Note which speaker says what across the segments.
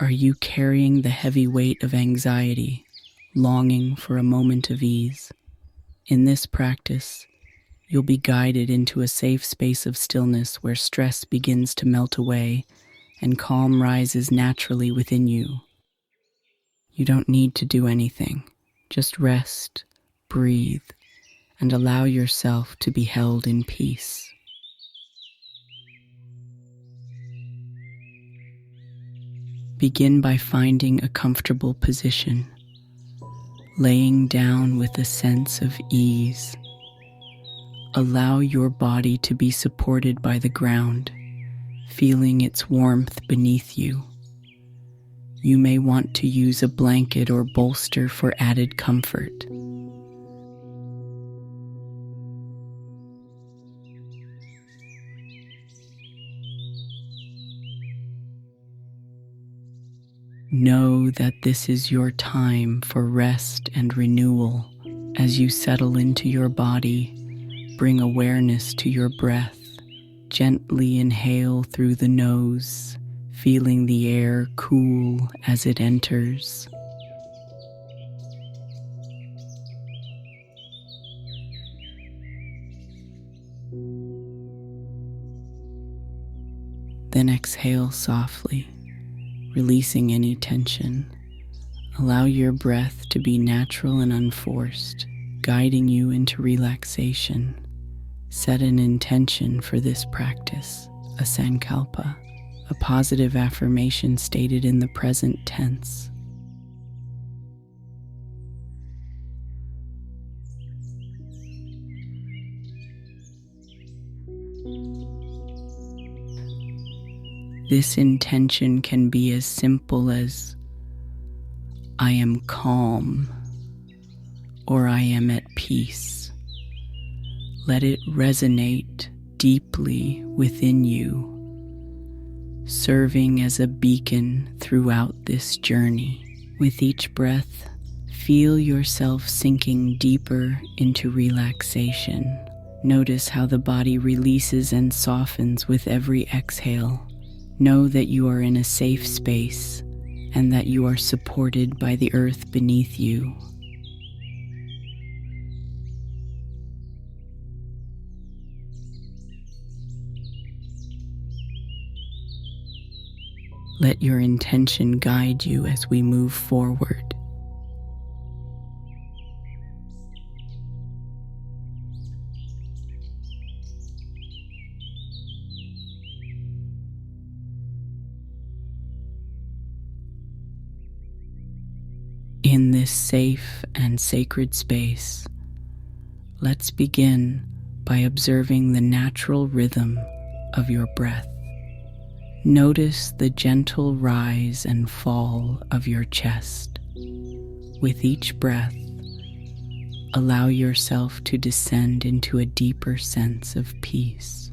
Speaker 1: Are you carrying the heavy weight of anxiety, longing for a moment of ease? In this practice, you'll be guided into a safe space of stillness where stress begins to melt away and calm rises naturally within you. You don't need to do anything. Just rest, breathe, and allow yourself to be held in peace. Begin by finding a comfortable position, laying down with a sense of ease. Allow your body to be supported by the ground, feeling its warmth beneath you. You may want to use a blanket or bolster for added comfort. Know that this is your time for rest and renewal. As you settle into your body, bring awareness to your breath. Gently inhale through the nose, feeling the air cool as it enters. Then exhale softly, releasing any tension. Allow your breath to be natural and unforced, guiding you into relaxation. Set an intention for this practice, a sankalpa, a positive affirmation stated in the present tense. This intention can be as simple as I am calm or I am at peace. Let it resonate deeply within you, serving as a beacon throughout this journey. With each breath, feel yourself sinking deeper into relaxation. Notice how the body releases and softens with every exhale. Know that you are in a safe space and that you are supported by the earth beneath you. Let your intention guide you as we move forward. In this safe and sacred space, let's begin by observing the natural rhythm of your breath. Notice the gentle rise and fall of your chest. With each breath, allow yourself to descend into a deeper sense of peace.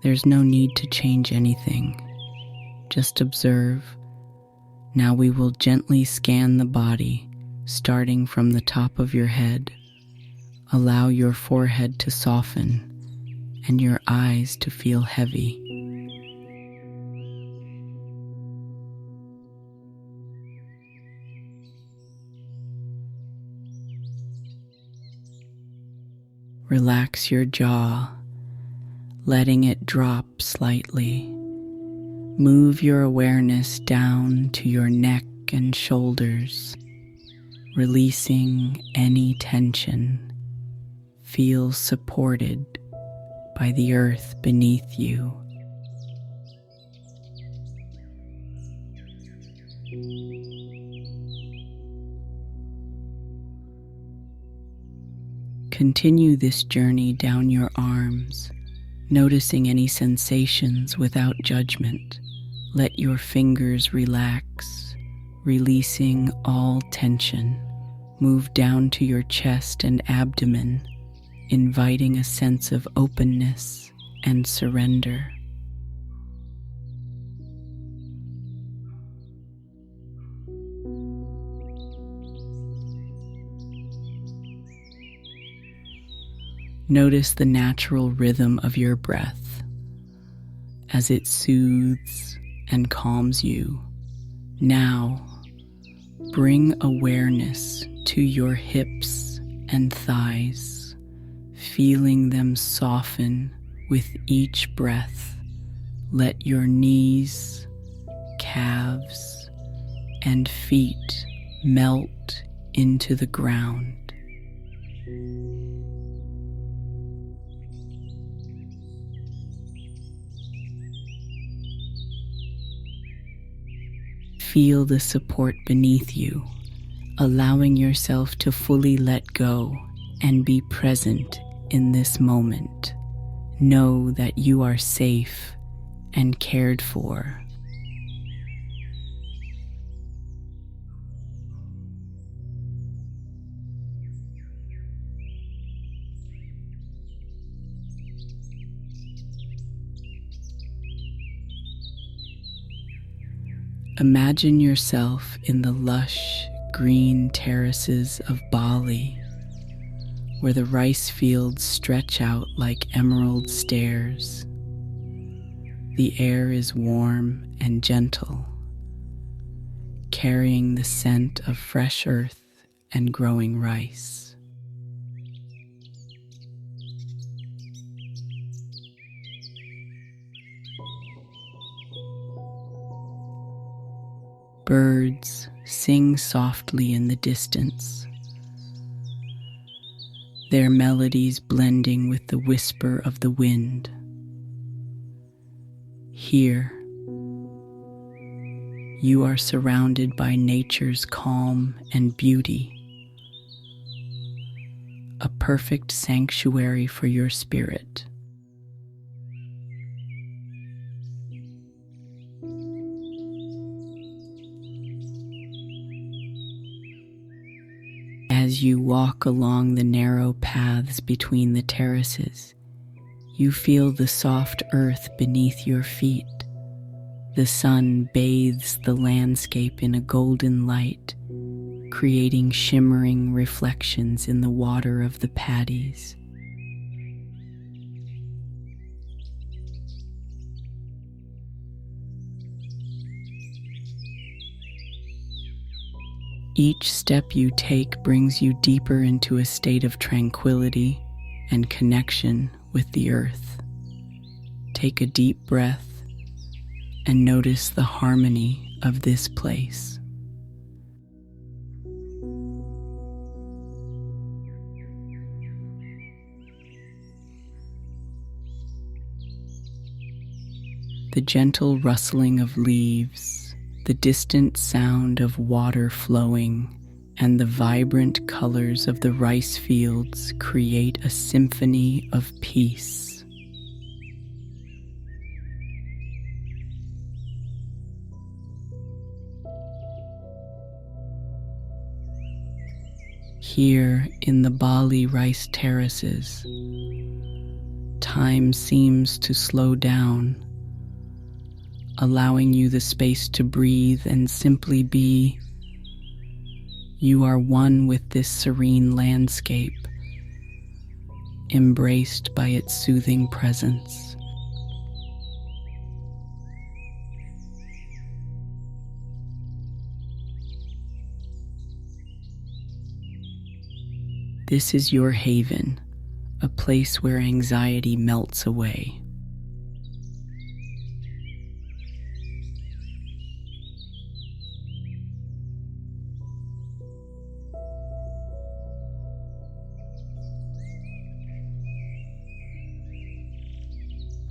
Speaker 1: There's no need to change anything. Just observe. Now we will gently scan the body, starting from the top of your head. Allow your forehead to soften and your eyes to feel heavy. Relax your jaw, letting it drop slightly. Move your awareness down to your neck and shoulders, releasing any tension. Feel supported by the earth beneath you. Continue this journey down your arms, noticing any sensations without judgment. Let your fingers relax, releasing all tension. Move down to your chest and abdomen, inviting a sense of openness and surrender. Notice the natural rhythm of your breath as it soothes and calms you. Now, bring awareness to your hips and thighs, feeling them soften with each breath. Let your knees, calves, and feet melt into the ground. Feel the support beneath you, allowing yourself to fully let go and be present in this moment. Know that you are safe and cared for. Imagine yourself in the lush, green terraces of Bali, where the rice fields stretch out like emerald stairs. The air is warm and gentle, carrying the scent of fresh earth and growing rice. Birds sing softly in the distance, their melodies blending with the whisper of the wind. Here, you are surrounded by nature's calm and beauty, a perfect sanctuary for your spirit. As you walk along the narrow paths between the terraces, you feel the soft earth beneath your feet. The sun bathes the landscape in a golden light, creating shimmering reflections in the water of the paddies. Each step you take brings you deeper into a state of tranquility and connection with the earth. Take a deep breath and notice the harmony of this place. The gentle rustling of leaves, the distant sound of water flowing, and the vibrant colors of the rice fields create a symphony of peace. Here in the Bali rice terraces, time seems to slow down, allowing you the space to breathe and simply be. You are one with this serene landscape, embraced by its soothing presence. This is your haven, a place where anxiety melts away.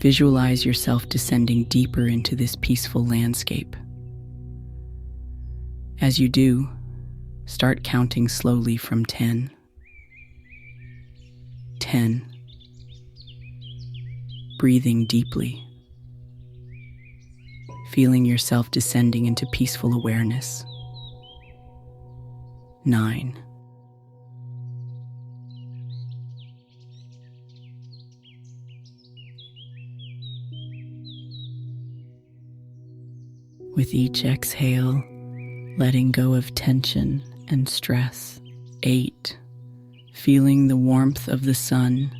Speaker 1: Visualize yourself descending deeper into this peaceful landscape. As you do, start counting slowly from 10. 10. Breathing deeply, feeling yourself descending into peaceful awareness. 9. With each exhale, letting go of tension and stress. 8. Feeling the warmth of the sun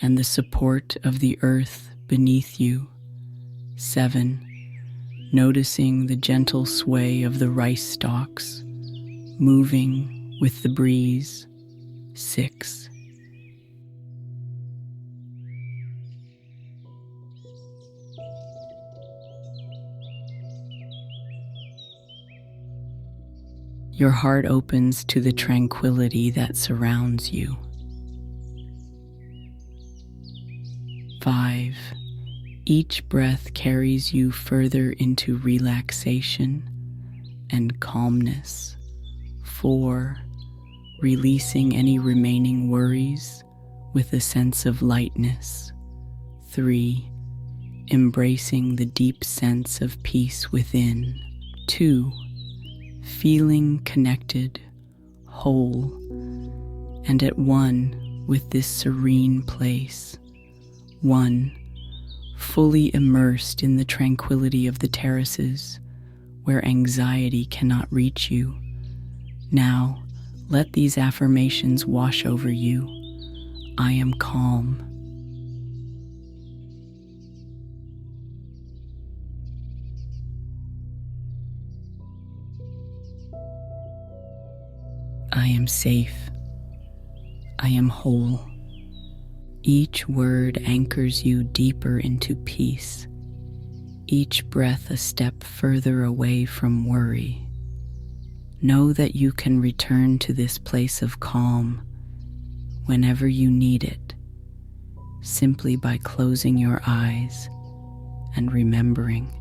Speaker 1: and the support of the earth beneath you. 7. Noticing the gentle sway of the rice stalks, moving with the breeze. 6. Your heart opens to the tranquility that surrounds you. 5. Each breath carries you further into relaxation and calmness. 4. Releasing any remaining worries with a sense of lightness. 3. Embracing the deep sense of peace within. 2. Feeling connected, whole, and at one with this serene place. 1. Fully immersed in the tranquility of the terraces, where anxiety cannot reach you. Now, let these affirmations wash over you. I am calm. I am safe. I am whole. Each word anchors you deeper into peace, each breath a step further away from worry. Know that you can return to this place of calm whenever you need it, simply by closing your eyes and remembering.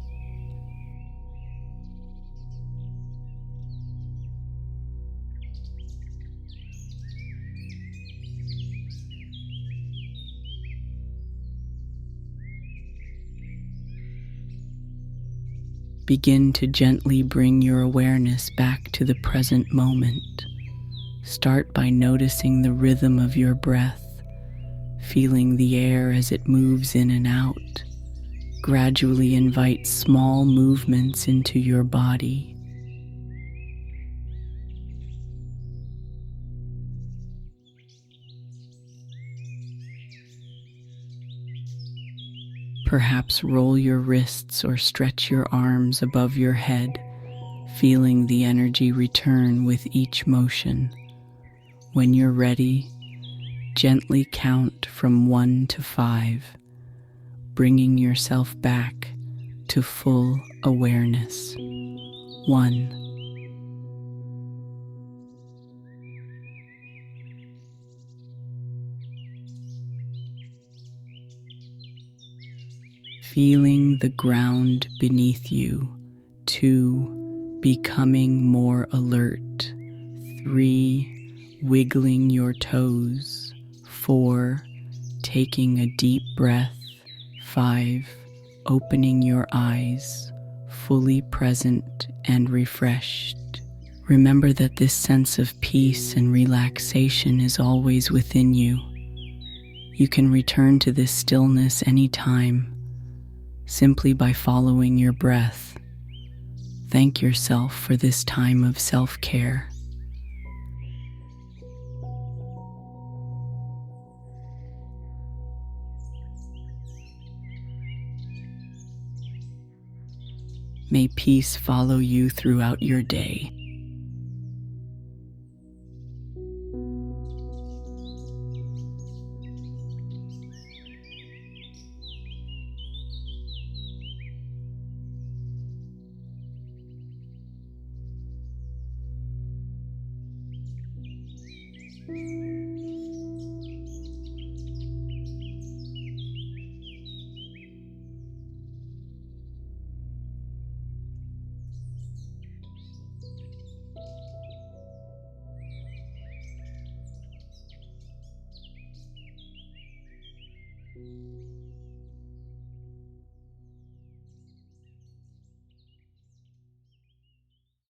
Speaker 1: Begin to gently bring your awareness back to the present moment. Start by noticing the rhythm of your breath, feeling the air as it moves in and out. Gradually invite small movements into your body. Perhaps roll your wrists or stretch your arms above your head, feeling the energy return with each motion. When you're ready, gently count from 1 to 5, bringing yourself back to full awareness. 1. Feeling the ground beneath you. 2. Becoming more alert. 3. Wiggling your toes. 4. Taking a deep breath. 5. Opening your eyes, fully present and refreshed. Remember that this sense of peace and relaxation is always within you. You can return to this stillness anytime, simply by following your breath. Thank yourself for this time of self-care. May peace follow you throughout your day.